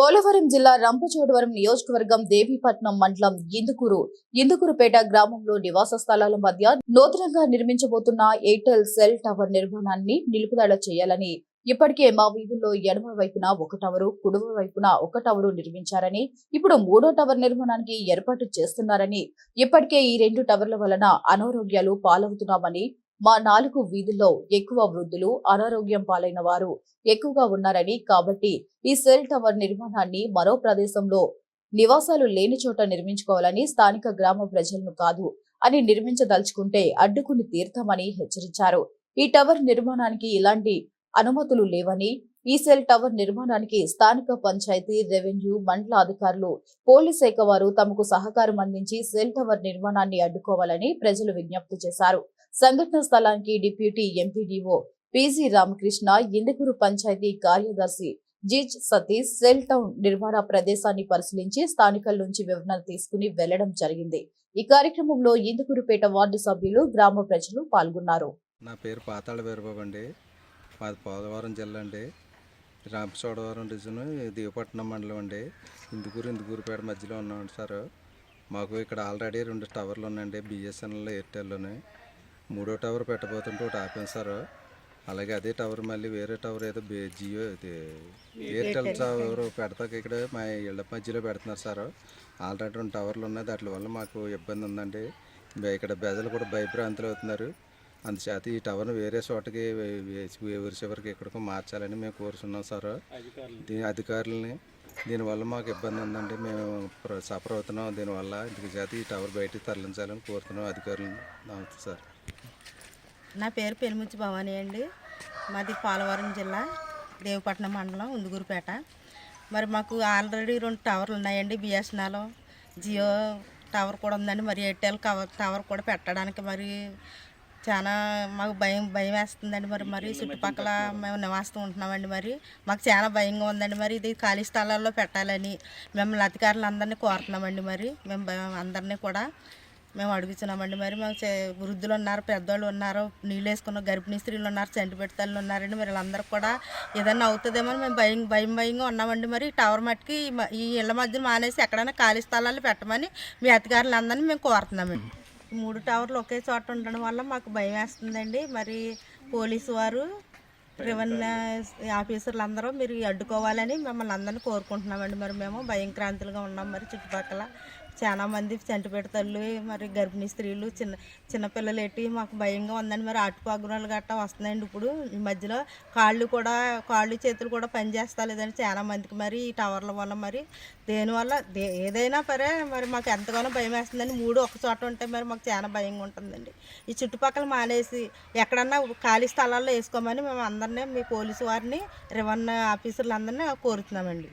పోలవరం జిల్లా రంపచోడవరం నియోజకవర్గం దేవీపట్నం మండలం ఇందుకూరుపేట గ్రామంలో నివాస స్థలాల మధ్య నూతనంగా నిర్మించబోతున్న ఎయిర్టెల్ సెల్ టవర్ నిర్మాణాన్ని నిలుపుదల చేయాలని ఇప్పటికే మా వీధుల్లో ఎడమ వైపున ఒక టవరు, కుడివ వైపున ఒక టవరు నిర్మించారని, ఇప్పుడు మూడో టవర్ నిర్మాణానికి ఏర్పాటు చేస్తున్నారని, ఇప్పటికే ఈ 2 టవర్ల వలన అనారోగ్యాలు పాలవుతున్నామని, మా 4 వీధుల్లో ఎక్కువ వృద్ధులు అనారోగ్యం పాలైన వారు ఎక్కువగా ఉన్నారని, కాబట్టి ఈ సెల్ టవర్ నిర్మాణాన్ని మరో ప్రదేశంలో నివాసాలు లేని చోట నిర్మించుకోవాలని, స్థానిక గ్రామ ప్రజలను కాదు అని నిర్మించదలుచుకుంటే అడ్డుకుని తీర్థమని హెచ్చరించారు. ఈ టవర్ నిర్మాణానికి ఇలాంటి అనుమతులు లేవని, ఈ సెల్ టవర్ నిర్మాణానికి స్థానిక పంచాయతీ, రెవెన్యూ, మండల అధికారులు, పోలీస్ శాఖ వారు తమకు సహకారం అందించి సెల్ టవర్ నిర్మాణాన్ని అడ్డుకోవాలని ప్రజలు విజ్ఞప్తి చేశారు. సంఘటన స్థలానికి deputy MPDO PG Ramakrishna, Indukuru panchayat కార్యదర్శి జిజ్ సతీష్ సెల్ టౌన్ నిర్మాణ ప్రదేశాన్ని పరిశీలించి స్థానికుల నుంచి వివరణ తీసుకుని వెళ్లడం జరిగింది. ఈ కార్యక్రమంలో ఇందుకూరుపేట వార్డు సభ్యులు, గ్రామ ప్రజలు పాల్గొన్నారు. నా పేరు పాతాళ వీరబాబు అండి. మాది పోలవరం జిల్లా అండి. రంపచోడవరం డివిజన్, దేవీపట్నం మండలం అండి. ఇందుకూరుపేట మధ్యలో ఉన్నాం సార్. మాకు ఇక్కడ ఆల్రెడీ 2 టవర్లు ఉన్నాయండి, బిఎస్ఎన్ఎల్, ఎయిర్టెల్లోనే. 3వ టవర్ పెట్టబోతుంటే ఒకటి ఆపాను సార్. అలాగే అదే టవర్ మళ్ళీ వేరే టవర్ ఏదో జియో ఎయిర్టెల్ టవర్ పెడతాక ఇక్కడ మా ఇళ్ళ మధ్యలో పెడుతున్నారు సార్. ఆల్రెడీ 2 టవర్లు ఉన్నాయి. దాని వల్ల మాకు ఇబ్బంది ఉందండి. ఇక్కడ ప్రజలు కూడా భయభ్రాంతులు అవుతున్నారు. అందుచేత ఈ టవర్ను వేరే చోటకి ఊరి చివరికి ఎక్కడికో మార్చాలని మేము కోరుతున్నాం సార్ అధికారులని. దీనివల్ల మాకు ఇబ్బంది ఉందండి. మేము సఫర్ అవుతున్నాం దీనివల్ల. చేత ఈ టవర్ బయటికి తరలించాలని కోరుతున్నాం అధికారులను సార్. నా పేరు పెనుముచ్చి భవానీ అండి. మాది పోలవరం జిల్లా, దేవీపట్నం మండలం, ఇందుకూరుపేట. మరి మాకు ఆల్రెడీ 2 టవర్లు ఉన్నాయండి. బిఎస్ఎన్ఎల్, జియో టవర్ కూడా ఉందండి. మరి ఎయిర్టెల్ టవర్ కూడా పెట్టడానికి మరి చాలా మాకు భయం వేస్తుందండి. మరి చుట్టుపక్కల మేము నివాసం ఉంటున్నామండి. మరి మాకు చాలా భయంగా ఉందండి. మరి ఇది ఖాళీ స్థలాల్లో పెట్టాలని మిమ్మల్ని అధికారులు అందరినీ కోరుతున్నామండి. మరి మేము అందరినీ కూడా మేము అడుగుతున్నామండి. మరి మాకు వృద్ధులు ఉన్నారు, పెద్దవాళ్ళు ఉన్నారు, నీళ్ళు వేసుకున్న గర్భిణీ స్త్రీలు ఉన్నారు, చంటిపెట్టి తల్లులు ఉన్నారండి. మరి వీళ్ళందరూ కూడా ఏదన్నా అవుతుందేమో మేము భయంగా ఉన్నామండి. మరి టవర్ మట్టుకి ఈ ఇళ్ళ మధ్య మానేసి ఎక్కడైనా ఖాళీ స్థలాలు పెట్టమని మీ అధికారులు అందరినీ మేము కోరుతున్నామండి. 3 టవర్లు ఒకే చోట ఉండడం వల్ల మాకు భయం వేస్తుందండి. మరి పోలీసు వారు, రెవెన్యూ ఆఫీసర్లు అందరూ మీరు అడ్డుకోవాలని మిమ్మల్ని అందరినీ కోరుకుంటున్నామండి. మరి మేము భయంక్రాంతులుగా ఉన్నాం. మరి చుట్టుపక్కల చాలా మంది చంటిపెట్టి తల్లు, మరి గర్భిణీ స్త్రీలు, చిన్నపిల్లలు ఎట్టి మాకు భయంగా ఉందండి. మరి అటుపాగురాలు గట్టా వస్తున్నాయండి. ఇప్పుడు ఈ మధ్యలో కాళ్ళు చేతులు కూడా పనిచేస్తా లేదండి చాలా మందికి. మరి ఈ టవర్ల వల్ల మరి దేనివల్ల ఏదైనా సరే మరి మాకు ఎంతగానో భయం వేస్తుందండి. 3 ఒక చోట ఉంటే మరి మాకు చాలా భయంగా ఉంటుందండి. ఈ చుట్టుపక్కల మానేసి ఎక్కడన్నా ఖాళీ స్థలాల్లో వేసుకోమని మేము అందరినీ, మీ పోలీసు వారిని, రెవెన్యూ ఆఫీసర్లు అందరినీ కోరుతున్నామండి.